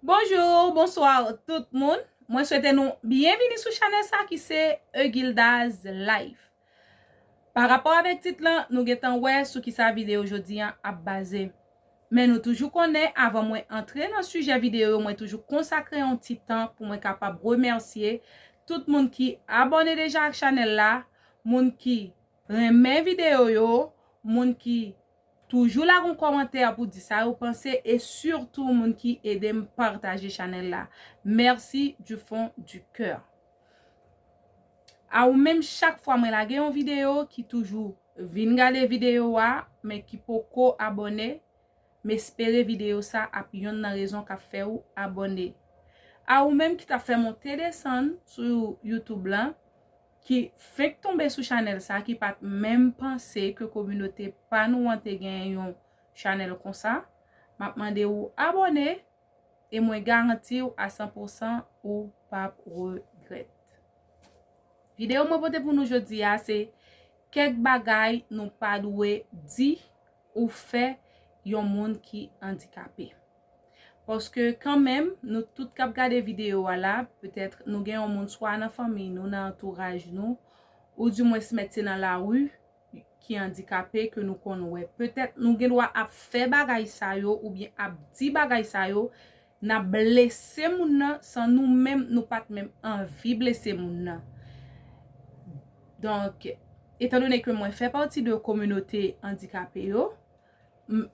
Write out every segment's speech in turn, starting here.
Bonjour, bonsoir tout le monde. Moi souhaite nous bienvenue sur channel ça qui c'est Eugilda's Life. Par rapport avec titre là, nous getan ouais sur qui sa vidéo aujourd'hui a basé. Mais nous toujours connaît avant moi entrer dans le sujet vidéo, moi toujours consacrer un petit temps pour moi capable remercier tout le monde qui abonné déjà à channel là, monde qui remet vidéo yo, monde qui toujours là un commentaire pour dire ça vous pensez et surtout monde qui aide me partager channel là. Merci du fond du cœur. Ou même chaque fois moi la gen une vidéo qui toujours vinn regarder vidéo mais qui poko abonné mais espérer vidéo ça a yon nan raison qu'a fait ou abonné. Ou même qui t'a fait monter descendre sur YouTube là qui fait tomber sur channel ça qui pas même penser que communauté pas nous ante gen yon channel comme ça m'a demandé ou abonner et moi garantir à 100% ou pas regret. Vidéo moi pote pour nous aujourd'hui c'est quelques bagay nous pas doué dit ou fait yon monde qui handicapé. Parce que quand même, nous tout cap regarder vidéo là, peut-être nous gagnons un monde soit dans famille, nous dans entourage nous ou du moins se mettre dans la rue qui handicapé que nous connaissons. Peut-être nous gagnons à faire bagay sa yo ou bien à di bagay sa yo n'a blessé moun nan sans nous même nous pas même envie blesser moun nan. Donc étant donné que moi fais partie de communauté handicapée yo,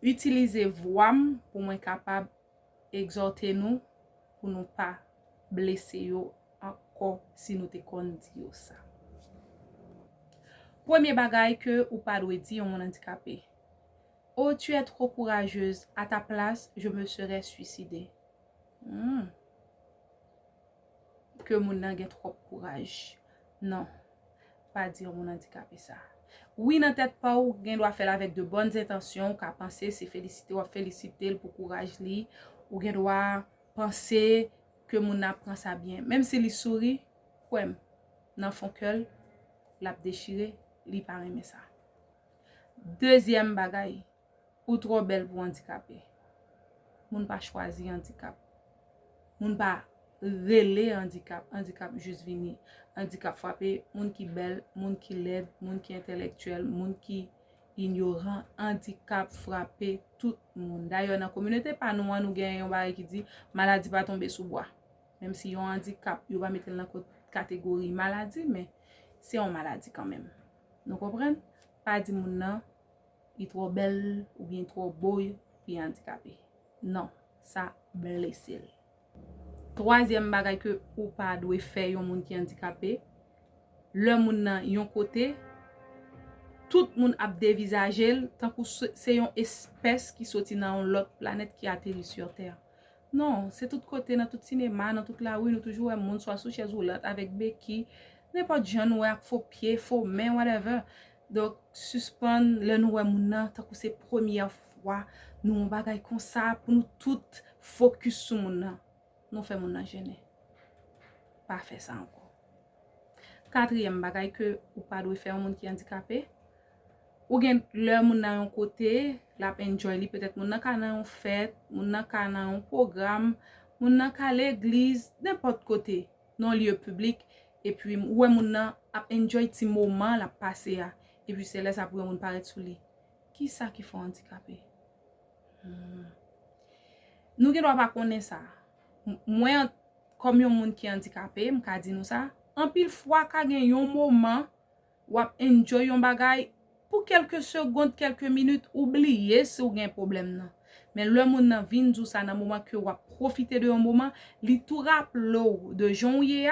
utiliser voix pour moi capable exhorter nous pour nous pas blesser yo encore si nous te kon di yo ça. Premier bagay que ou pas doit dire mon handicapé. Oh, tu es trop courageuse. À ta place, je me serais suicidée. Que mon nan gen trop courage. Non, pas dire mon handicapé ça. Oui, nan tête pas ou gen doit faire avec de bonnes intentions, qu'a penser c'est féliciter ou féliciter pour courage li, ou gen doit penser que mon apprend ça bien. Même si li sourit, quoi, nan fon keul, l'a déchiré, li pas aimer ça. Deuxième bagay, ou trop belle pour handicapé. Moun pas choisi handicap. Moun pas relé handicap, handicap juste vini. Handicap frappé, moun qui belle, moun qui laide, moun qui intellectuel, moun qui ignorant, handicap frappé tout monde. D'ailleurs dans la communauté pas nous nous gagne un bagay qui dit maladie pas tomber sous bois. Même si yon handicap, yo va mettre dans catégorie maladie mais c'est une maladie quand même. Nous comprenez? Pas di moun nan il trop belle ou bien trop beau puis handicapé. Non, ça blessé. Troisième bagay que ou pas doit faire yon moun qui handicapé, le moun nan yon côté tout moun ap dévisager tant que c'est une espèce qui sorti dans l'autre planète qui atterri sur terre. Non, c'est tout côté dans tout cinéma, dans toute la rue, nous toujours un monde soit sous chaise roulante avec béquille, n'importe jeune ou avec faux pied, faux main, whatever. Donc suspend le nou moun nan tant que c'est première fois nous on bagay comme ça pour nous tout focus sur moun nan. Nous fait moun nan gêner. Pas faire ça encore. Quatrième bagay que ou pas doit faire un monde qui handicapé. Ou gen le moun nan yon côté, la enjoy li peut-être moun nan ka nan yon fête, moun nan ka nan yon programme, moun nan ka l'église, n'importe côté, non lieu public et puis ouais moun nan ap enjoy ti moment la passer a et puis c'est là ça pour moun paraître sous li. Qui ça qui font handicapé? Nous gen doit pas connaître ça. Moi comme yon moun qui handicapé, m'ka di nou ça, en pile fois ka gen yon moment ou ap enjoy yon bagay pour quelques secondes, quelques minutes, oublier si ou gen problème nan. Mais le moun nan vin dou sa nan moment que ou a profiter de un moment, li tout rappel de janvier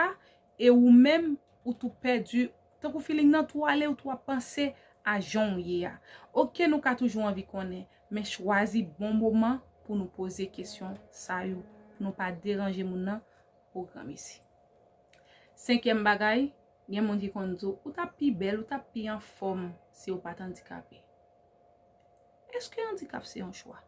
et ou même ou tout perdu, tant que feeling nan tout aller ou tout a penser à janvier. OK, nous ka toujours envie connaît, mais choisi bon moment pour nous poser question ça yo, pour nous pas déranger moun nan programme ici. Cinquième bagay, gen moun ki kon di ou ta pi belle ou ta pi en forme si ou pas handicapé. Est-ce que handicap c'est un choix?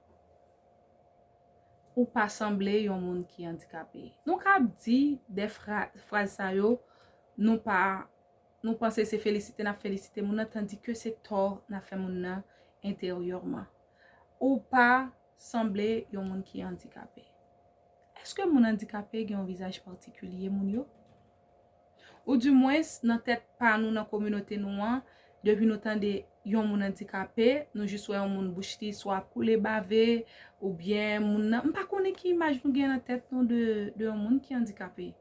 Ou pas sembler yon moun qui handicapé. Nou ka di des phrases sa yo, nous pas nous penser c'est féliciter n'a féliciter moun nan tandis que c'est tort n'a fait moun nan intérieurement. Ou pas sembler yon moun qui handicapé. est-ce que moun handicapé gen un visage particulier moun yo? Ou du moins nan tête pa nou nan communauté nou an, depuis nou tan de yon moun handicapé, nou juste wè yon moun bouche li soit koule bavé ou bien moun nan, m'pa konnen ki image nou gen nan tête nou de yon moun qui handicapé.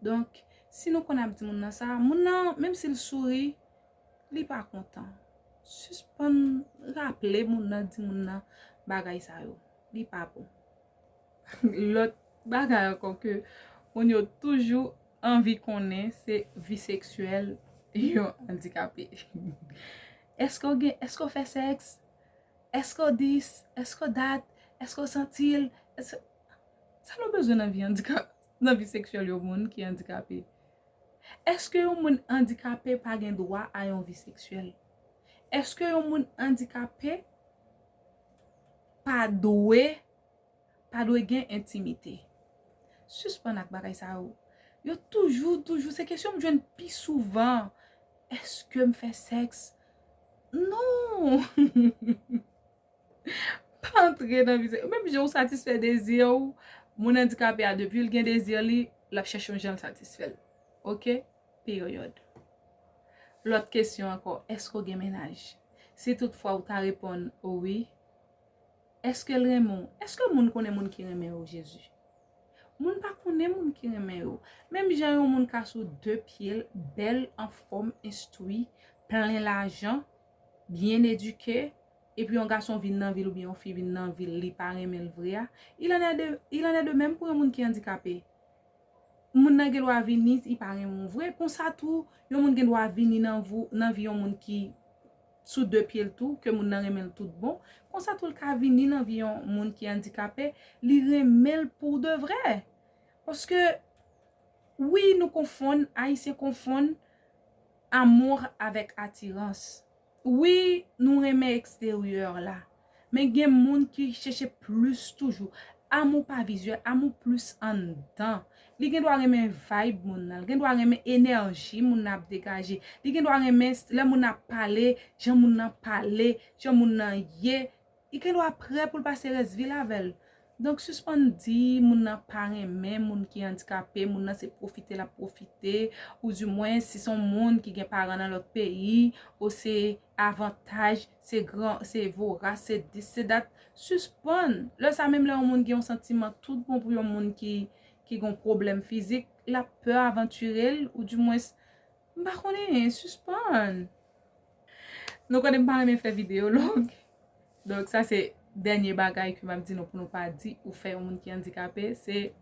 Donc, si nous connaissons dit moun nan ça, moun nan même s'il sourit, li pas content. Suspend rappeler moun nan di moun nan bagay sa yo. Li pas bon. L'autre bagay encore que on yo toujours envie connaît, c'est vie sexuelle yon handicapé. Est-ce qu'on fait sexe? Est-ce qu'on dit? Est-ce qu'on date? Est-ce qu'on sentil? Ça n'a besoin d'un vie handicapé, dans vie sexuelle yon moun qui handicapé. Est-ce que yon moun handicapé pas gen droit à yon vie sexuelle? Est-ce que yon moun handicapé pas doué gen intimité? Suspend ak bagay sa ou. Yo toujours, c'est question me jwenn pi souvent. Est-ce que me fait sexe? Non! Pas entrer dans vie. Même si on satisfait désir ou, mon handicapé a depuis le gen désir li, la cherche un gens satisfait. OK? Période. L'autre question encore, est-ce qu'on gen ménage? Si toutefois ou ta répond oui, est-ce que le est-ce que moun connaît moun qui remet au Jésus? Moun pa connaît moun qui remet yo. Même j'ai un moun ka sou 2 pieds, belle, en forme, instruit, plein l'argent, bien éduqué, et puis un garçon vient dans ville ou bien une fille vient dans ville, li pa remet le vrai. Il en est de même pour un moun qui handicapé. Moun nan gen doit venir, il pa remet vrai. Comme ça tout, yon moun gen doit venir dans vie yon moun qui sous 2 pieds tout, que moun nan remet tout bon. Comme ça tout le ka venir dans vie yon moun qui handicapé, li remet pour de vrai. Parce que, oui, nous confondons, haïtiens confondent amour avec attirance. Oui, nous aimons extérieur là. Mais il y a des gens qui cherchent plus toujours. Amour pas visuel, amour plus en dedans. Li gen doit aimer vibe moun nan, gen doit aimer énergie moun nan dégager. Li gen doit aimer le moun nan parler, jan moun nan parler, jan moun nan yé. Il gen doit prêt pour passer reste vie avec. Donc suspendi moun nan pa remen moun qui handicapé, moun nan se profiter ou du moins si son moun qui gen parent dans l'autre pays ou c'est avantage, c'est grand, c'est vorace, c'est date suspend. Là ça même là un moun qui ont sentiment tout bon pour un moun qui ont problème physique, la peur aventurelle ou du moins ba connait suspend. Nous connait pas même faire vidéo longue. Donc ça c'est dernier bagay que m'a dit non pour nous pas dire ou faire un monde qui handicapé, c'est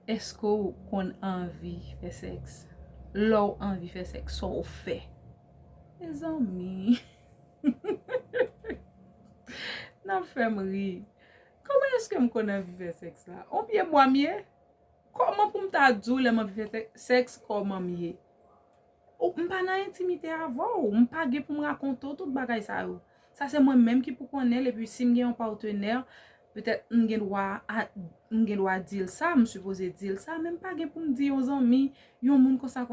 est-ce qu'on envie faire sexe? L'on envie faire sexe, ça on fait. Les amis. Non fèmerie. Comment est-ce que me connais envie faire sexe là? On bien moi mieux. Comment pour m'ta dire le m'envie faire sexe comment mieux? Ou m'pa nan intimité avant ou m'pa gè pour me raconter tout bagay ça yo. Ça c'est moi-même qui pour connaître et puis si m'gen un partenaire peut-être m'gen doit dire ça, me supposé dire ça, même pas gen pour me dire aux amis, yon moun comme ça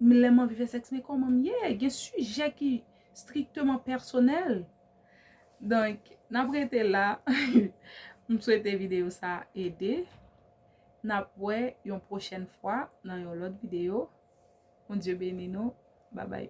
me m'envie faire sexe mais comment mieux, gen sujet qui strictement personnel. Donc, n'a prêté là, me souhaite vidéo ça aider. N'a pour une prochaine fois dans une autre vidéo. Mon Dieu béni nous. Bye bye.